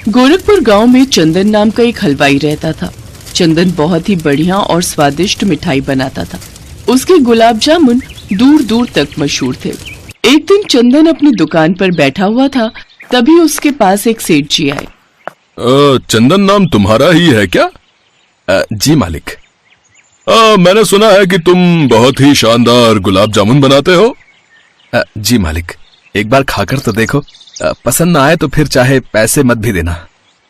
गोरखपुर गांव में चंदन नाम का एक हलवाई रहता था। चंदन बहुत ही बढ़िया और स्वादिष्ट मिठाई बनाता था। उसके गुलाब जामुन दूर दूर तक मशहूर थे। एक दिन चंदन अपनी दुकान पर बैठा हुआ था, तभी उसके पास एक सेठ जी आए। चंदन नाम तुम्हारा ही है क्या? जी मालिक। मैंने सुना है कि तुम बहुत ही शानदार गुलाब जामुन बनाते हो। जी मालिक, एक बार खाकर तो देखो, पसंद ना आए तो फिर चाहे पैसे मत भी देना।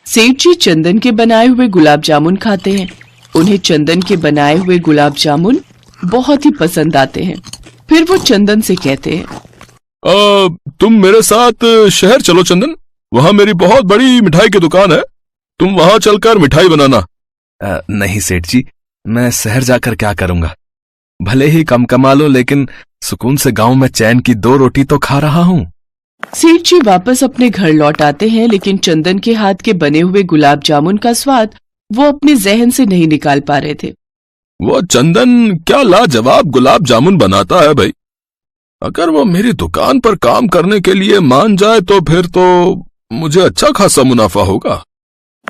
सेठ जी चंदन के बनाए हुए गुलाब जामुन खाते हैं। उन्हें चंदन के बनाए हुए गुलाब जामुन बहुत ही पसंद आते हैं। फिर वो चंदन से कहते हैं, तुम मेरे साथ शहर चलो चंदन, वहाँ मेरी बहुत बड़ी मिठाई की दुकान है, तुम वहाँ चलकर मिठाई बनाना। नहीं सेठ जी, मैं शहर जाकर क्या करूंगा? भले ही कम कमा लो, लेकिन सुकून से गांव में चैन की 2 रोटी तो खा रहा हूँ। सेठ जी वापस अपने घर लौट आते हैं, लेकिन चंदन के हाथ के बने हुए गुलाब जामुन का स्वाद वो अपने जहन से नहीं निकाल पा रहे थे। वो चंदन क्या लाजवाब गुलाब जामुन बनाता है भाई। अगर वो मेरी दुकान पर काम करने के लिए मान जाए तो फिर तो मुझे अच्छा खासा मुनाफा होगा।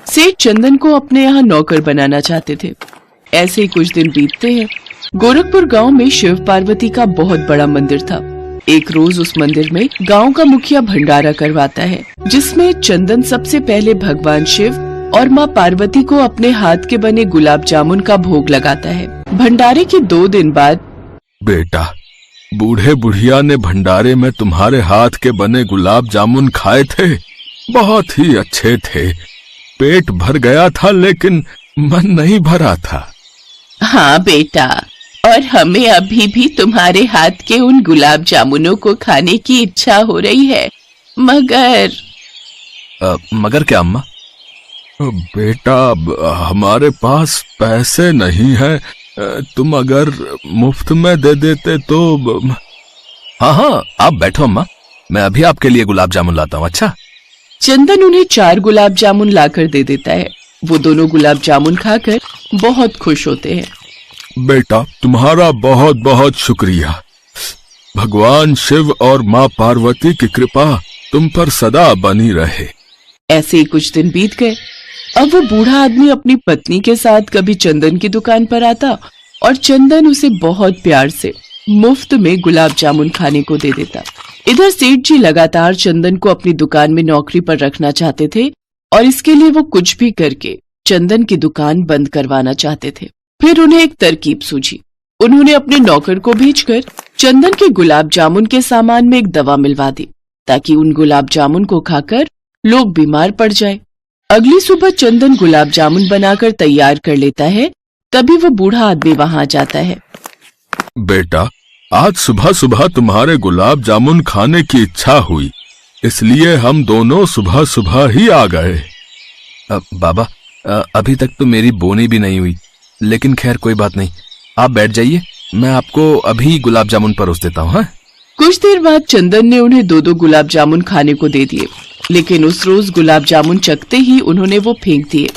सेठ चंदन को अपने यहाँ नौकर बनाना चाहते थे। ऐसे ही कुछ दिन बीतते हैं। गोरखपुर गांव में शिव पार्वती का बहुत बड़ा मंदिर था। एक रोज उस मंदिर में गांव का मुखिया भंडारा करवाता है, जिसमें चंदन सबसे पहले भगवान शिव और माँ पार्वती को अपने हाथ के बने गुलाब जामुन का भोग लगाता है। भंडारे के 2 दिन बाद, बेटा, बूढ़े बुढ़िया ने भंडारे में तुम्हारे हाथ के बने गुलाब जामुन खाए थे, बहुत ही अच्छे थे। पेट भर गया था लेकिन मन नहीं भरा था। हाँ बेटा, और हमें अभी भी तुम्हारे हाथ के उन गुलाब जामुनों को खाने की इच्छा हो रही है, मगर क्या अम्मा? बेटा, हमारे पास पैसे नहीं है, तुम अगर मुफ्त में दे देते तो। हाँ, आप बैठो अम्मा, मैं अभी आपके लिए गुलाब जामुन लाता हूँ। अच्छा। चंदन उन्हें 4 गुलाब जामुन लाकर दे देता है। वो दोनों गुलाब जामुन खाकर बहुत खुश होते हैं। बेटा, तुम्हारा बहुत बहुत शुक्रिया। भगवान शिव और माँ पार्वती की कृपा तुम पर सदा बनी रहे। ऐसे ही कुछ दिन बीत गए। अब वो बूढ़ा आदमी अपनी पत्नी के साथ कभी चंदन की दुकान पर आता और चंदन उसे बहुत प्यार से मुफ्त में गुलाब जामुन खाने को दे देता। इधर सेठ जी लगातार चंदन को अपनी दुकान में नौकरी पर रखना चाहते थे और इसके लिए वो कुछ भी करके चंदन की दुकान बंद करवाना चाहते थे। फिर उन्हें एक तरकीब सूझी। उन्होंने अपने नौकर को भेजकर चंदन के गुलाब जामुन के सामान में एक दवा मिलवा दी, ताकि उन गुलाब जामुन को खाकर लोग बीमार पड़ जाए। अगली सुबह चंदन गुलाब जामुन बनाकर तैयार कर लेता है, तभी वो बूढ़ा आदमी वहां आ जाता है। बेटा, आज सुबह सुबह तुम्हारे गुलाब जामुन खाने की इच्छा हुई, इसलिए हम दोनों सुबह सुबह ही आ गए। बाबा, अभी तक तो मेरी बोनी भी नहीं हुई, लेकिन खैर कोई बात नहीं, आप बैठ जाइए, मैं आपको अभी गुलाब जामुन परोस देता हूँ। कुछ देर बाद चंदन ने उन्हें 2-2 गुलाब जामुन खाने को दे दिए, लेकिन उस रोज गुलाब जामुन चखते ही उन्होंने वो फेंक दिए।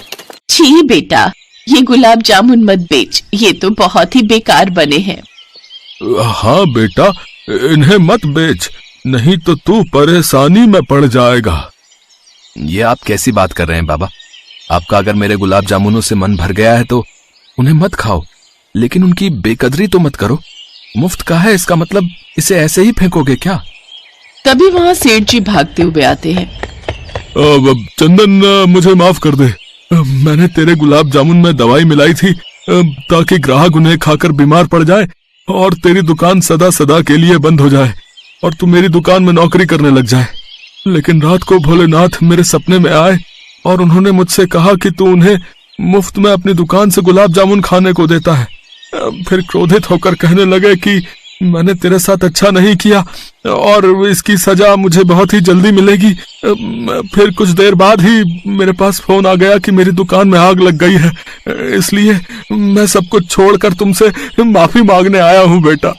छी बेटा, ये गुलाब जामुन मत बेच, ये तो बहुत ही बेकार बने हैं। हाँ बेटा, इन्हें मत बेच, नहीं तो तू परेशानी में पड़ जाएगा। ये आप कैसी बात कर रहे हैं बाबा? आपका अगर मेरे गुलाब जामुनों से मन भर गया है तो उन्हें मत खाओ, लेकिन उनकी बेकदरी तो मत करो। मुफ्त का है, इसका मतलब इसे ऐसे ही फेंकोगे क्या? तभी वहाँ सेठ जी भागते हुए आते हैं। चंदन, मुझे माफ कर दे, मैंने तेरे गुलाब जामुन में दवाई मिलाई थी ताकि ग्राहक उन्हें खाकर बीमार पड़ जाए और तेरी दुकान सदा सदा के लिए बंद हो जाए और तू मेरी दुकान में नौकरी करने लग जाए। लेकिन रात को भोलेनाथ मेरे सपने में आए और उन्होंने मुझसे कहा कि तू उन्हें मुफ्त में अपनी दुकान से गुलाब जामुन खाने को देता है। फिर क्रोधित होकर कहने लगे कि मैंने तेरे साथ अच्छा नहीं किया और इसकी सजा मुझे बहुत ही जल्दी मिलेगी। फिर कुछ देर बाद ही मेरे पास फोन आ गया कि मेरी दुकान में आग लग गई है, इसलिए मैं सब कुछ छोड़कर तुमसे माफी मांगने आया हूँ बेटा।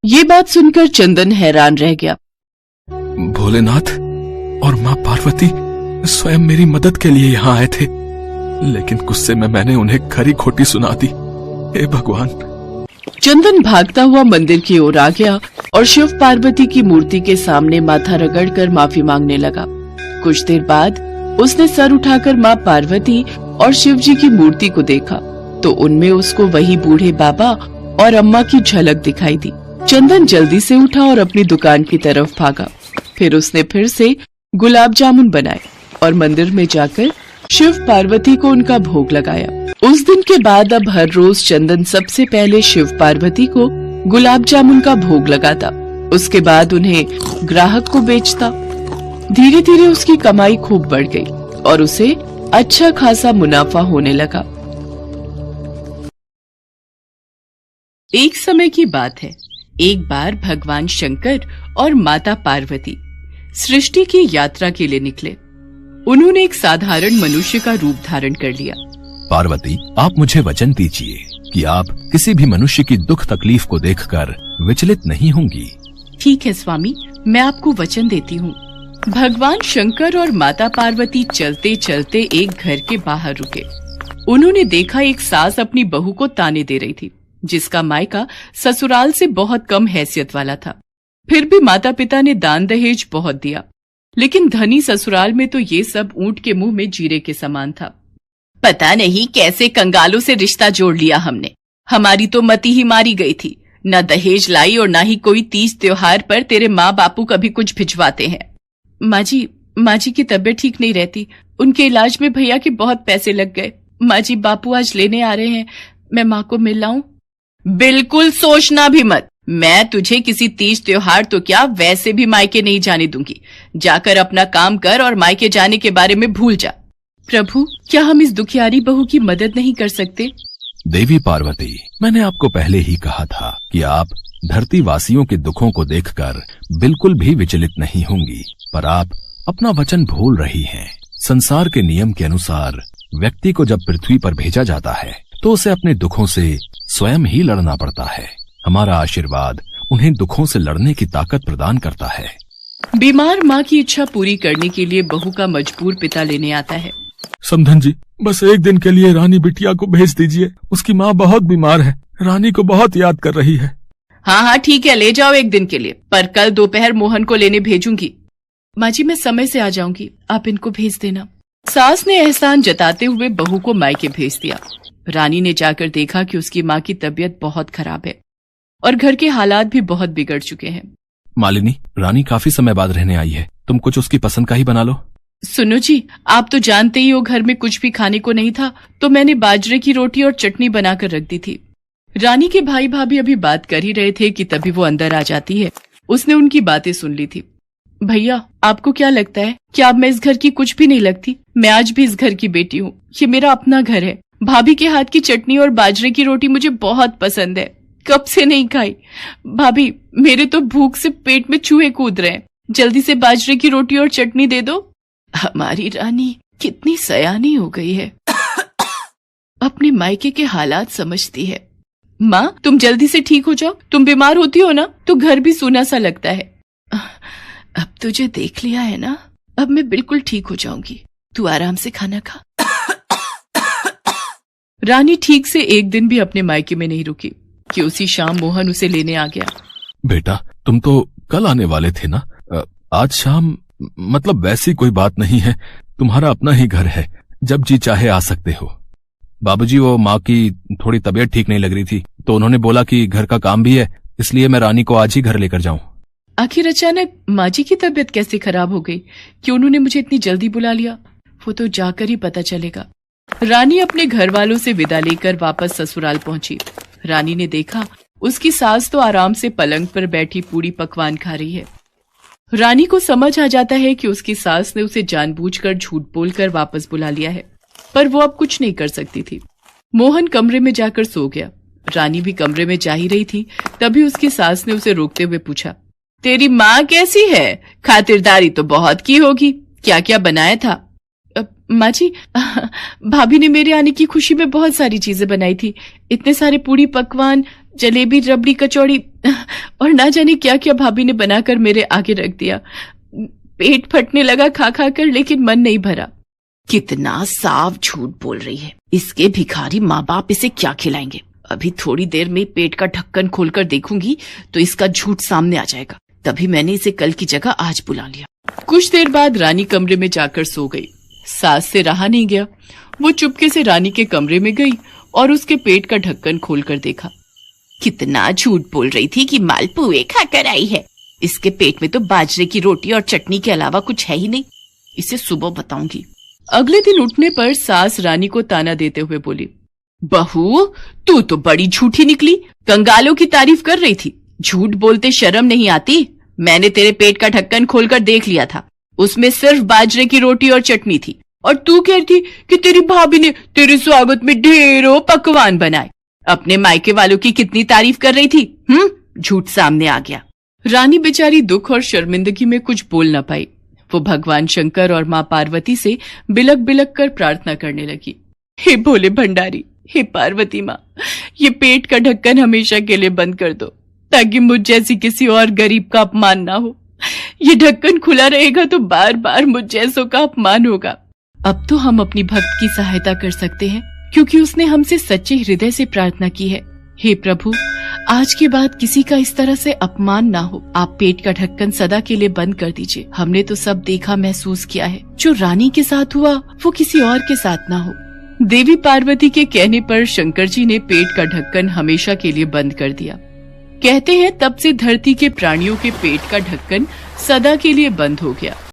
ये बात सुनकर चंदन हैरान रह गया। भोलेनाथ और माँ पार्वती स्वयं मेरी मदद के लिए यहाँ आए थे, लेकिन गुस्से में मैंने उन्हें खरी खोटी सुना दी। हे भगवान। चंदन भागता हुआ मंदिर की ओर आ गया और शिव पार्वती की मूर्ति के सामने माथा रगड़कर माफी मांगने लगा। कुछ देर बाद उसने सर उठाकर माँ पार्वती और शिव जी की मूर्ति को देखा तो उनमें उसको वही बूढ़े बाबा और अम्मा की झलक दिखाई दी। चंदन जल्दी से उठा और अपनी दुकान की तरफ भागा। फिर उसने फिर से गुलाब जामुन बनाए और मंदिर में जाकर शिव पार्वती को उनका भोग लगाया। उस दिन के बाद अब हर रोज चंदन सबसे पहले शिव पार्वती को गुलाब जामुन का भोग लगाता, उसके बाद उन्हें ग्राहक को बेचता। धीरे धीरे उसकी कमाई खूब बढ़ गई और उसे अच्छा खासा मुनाफा होने लगा। एक समय की बात है, एक बार भगवान शंकर और माता पार्वती सृष्टि की यात्रा के लिए निकले। उन्होंने एक साधारण मनुष्य का रूप धारण कर लिया। पार्वती, आप मुझे वचन दीजिए कि आप किसी भी मनुष्य की दुख तकलीफ को देखकर विचलित नहीं होंगी। ठीक है स्वामी, मैं आपको वचन देती हूँ। भगवान शंकर और माता पार्वती चलते चलते एक घर के बाहर रुके। उन्होंने देखा एक सास अपनी बहू को ताने दे रही थी, जिसका मायका ससुराल से बहुत कम हैसियत वाला था। फिर भी माता पिता ने दान दहेज बहुत दिया, लेकिन धनी ससुराल में तो ये सब ऊंट के मुंह में जीरे के समान था। पता नहीं कैसे कंगालों से रिश्ता जोड़ लिया हमने। हमारी तो मती ही मारी गई थी। न दहेज लाई और न ही कोई तीज त्योहार पर तेरे माँ बापू कभी कुछ भिजवाते हैं। माँ जी की तबीयत ठीक नहीं रहती। उनके इलाज में भैया के बहुत पैसे लग गए। माँ जी, बापू आज लेने आ रहे हैं, मैं माँ को मिल लाऊं? बिल्कुल सोचना भी मत। मैं तुझे किसी तीज त्योहार तो क्या, वैसे भी मायके नहीं जाने दूंगी। जाकर अपना काम कर और मायके जाने के बारे में भूल जा। प्रभु, क्या हम इस दुखियारी बहू की मदद नहीं कर सकते? देवी पार्वती, मैंने आपको पहले ही कहा था कि आप धरती वासियों के दुखों को देखकर बिल्कुल भी विचलित नहीं होंगी, पर आप अपना वचन भूल रही हैं। संसार के नियम के अनुसार व्यक्ति को जब पृथ्वी पर भेजा जाता है तो उसे अपने दुखों से स्वयं ही लड़ना पड़ता है। हमारा आशीर्वाद उन्हें दुखों से लड़ने की ताकत प्रदान करता है। बीमार माँ की इच्छा पूरी करने के लिए बहू का मजबूर पिता लेने आता है। समधन जी, बस एक दिन के लिए रानी बिटिया को भेज दीजिए। उसकी माँ बहुत बीमार है, रानी को बहुत याद कर रही है। हाँ, ठीक है, ले जाओ एक दिन के लिए, पर कल दोपहर मोहन को लेने भेजूंगी। माँ जी, मैं समय से आ जाऊंगी, आप इनको भेज देना। सास ने एहसान जताते हुए बहू को मायके भेज दिया। रानी ने जाकर देखा कि उसकी माँ की तबीयत बहुत खराब है और घर के हालात भी बहुत बिगड़ चुके हैं। मालिनी, रानी काफी समय बाद रहने आई है, तुम कुछ उसकी पसंद का ही बना लो। सुनो जी, आप तो जानते ही हो घर में कुछ भी खाने को नहीं था, तो मैंने बाजरे की रोटी और चटनी बनाकर रख दी थी। रानी के भाई भाभी अभी बात कर ही रहे थे कि तभी वो अंदर आ जाती है। उसने उनकी बातें सुन ली थी। भैया, आपको क्या लगता है कि अब मैं इस घर की कुछ भी नहीं लगती? मैं आज भी इस घर की बेटी हूँ, ये मेरा अपना घर है। भाभी के हाथ की चटनी और बाजरे की रोटी मुझे बहुत पसंद है, कब से नहीं खाई। भाभी, मेरे तो भूख से पेट में चूहे कूद रहे हैं, जल्दी से बाजरे की रोटी और चटनी दे दो। हमारी रानी कितनी सयानी हो गई है, अपने मायके के हालात समझती है। माँ, तुम जल्दी से ठीक हो जाओ। तुम बीमार होती हो ना तो घर भी सूना सा लगता है। अब तुझे देख लिया है ना, अब मैं बिल्कुल ठीक हो जाऊंगी। तू आराम से खाना खा। रानी ठीक से एक दिन भी अपने मायके में नहीं रुकी कि उसी शाम मोहन उसे लेने आ गया। बेटा, तुम तो कल आने वाले थे ना? आज शाम? मतलब वैसी कोई बात नहीं है, तुम्हारा अपना ही घर है, जब जी चाहे आ सकते हो। बाबूजी, वो माँ की थोड़ी तबीयत ठीक नहीं लग रही थी, तो उन्होंने बोला कि घर का काम भी है, इसलिए मैं रानी को आज ही घर लेकर जाऊं। आखिर अचानक माँ जी की तबीयत कैसे खराब हो गई कि उन्होंने मुझे इतनी जल्दी बुला लिया? वो तो जाकर ही पता चलेगा। रानी अपने घर वालों से विदा लेकर वापस ससुराल पहुंची। रानी ने देखा उसकी सास तो आराम से पलंग पर बैठी पूरी पकवान खा रही है। रानी को समझ आ जाता है कि उसकी सास ने उसे जानबूझकर झूठ बोलकर वापस बुला लिया है, पर वो अब कुछ नहीं कर सकती थी। मोहन कमरे में जाकर सो गया। रानी भी कमरे में जा ही रही थी, तभी उसकी सास ने उसे रोकते हुए पूछा, तेरी माँ कैसी है? खातिरदारी तो बहुत की होगी, क्या क्या बनाया था? माँ जी, भाभी ने मेरे आने की खुशी में बहुत सारी चीजें बनाई थी। इतने सारे पूरी पकवान, जलेबी, रबड़ी, कचौड़ी और ना जाने क्या क्या भाभी ने बनाकर मेरे आगे रख दिया। पेट फटने लगा खा खा कर, लेकिन मन नहीं भरा। कितना साफ झूठ बोल रही है। इसके भिखारी माँ बाप इसे क्या खिलाएंगे? अभी थोड़ी देर में पेट का ढक्कन खोलकर देखूंगी तो इसका झूठ सामने आ जाएगा। तभी मैंने इसे कल की जगह आज बुला लिया। कुछ देर बाद रानी कमरे में जाकर सो गई। सास से रहा नहीं गया। वो चुपके से रानी के कमरे में गई और उसके पेट का ढक्कन खोलकर देखा। कितना झूठ बोल रही थी कि मालपुए खाकर आई है। इसके पेट में तो बाजरे की रोटी और चटनी के अलावा कुछ है ही नहीं। इसे सुबह बताऊंगी। अगले दिन उठने पर सास रानी को ताना देते हुए बोली, बहू तू तो बड़ी झूठी निकली। कंगालों की तारीफ कर रही थी, झूठ बोलते शर्म नहीं आती। मैंने तेरे पेट का ढक्कन खोलकर देख लिया था, उसमें सिर्फ बाजरे की रोटी और चटनी थी। और तू कहती कि तेरी भाभी ने तेरे स्वागत में ढेरों पकवान बनाए। अपने मायके वालों की कितनी तारीफ कर रही थी। झूठ सामने आ गया। रानी बेचारी दुख और शर्मिंदगी में कुछ बोल न पाई। वो भगवान शंकर और माँ पार्वती से बिलक बिलक कर प्रार्थना करने लगी। हे भोले भंडारी, हे पार्वती माँ, ये पेट का ढक्कन हमेशा के लिए बंद कर दो, ताकि मुझ जैसी किसी और गरीब का अपमान ना हो। ये ढक्कन खुला रहेगा तो बार बार मुझ जैसों का अपमान होगा। अब तो हम अपनी भक्त की सहायता कर सकते हैं, क्योंकि उसने हमसे सच्चे हृदय से प्रार्थना की है। हे प्रभु, आज के बाद किसी का इस तरह से अपमान ना हो। आप पेट का ढक्कन सदा के लिए बंद कर दीजिए। हमने तो सब देखा महसूस किया है। जो रानी के साथ हुआ वो किसी और के साथ ना हो। देवी पार्वती के कहने पर शंकर जी ने पेट का ढक्कन हमेशा के लिए बंद कर दिया। कहते हैं तब से धरती के प्राणियों के पेट का ढक्कन सदा के लिए बंद हो गया।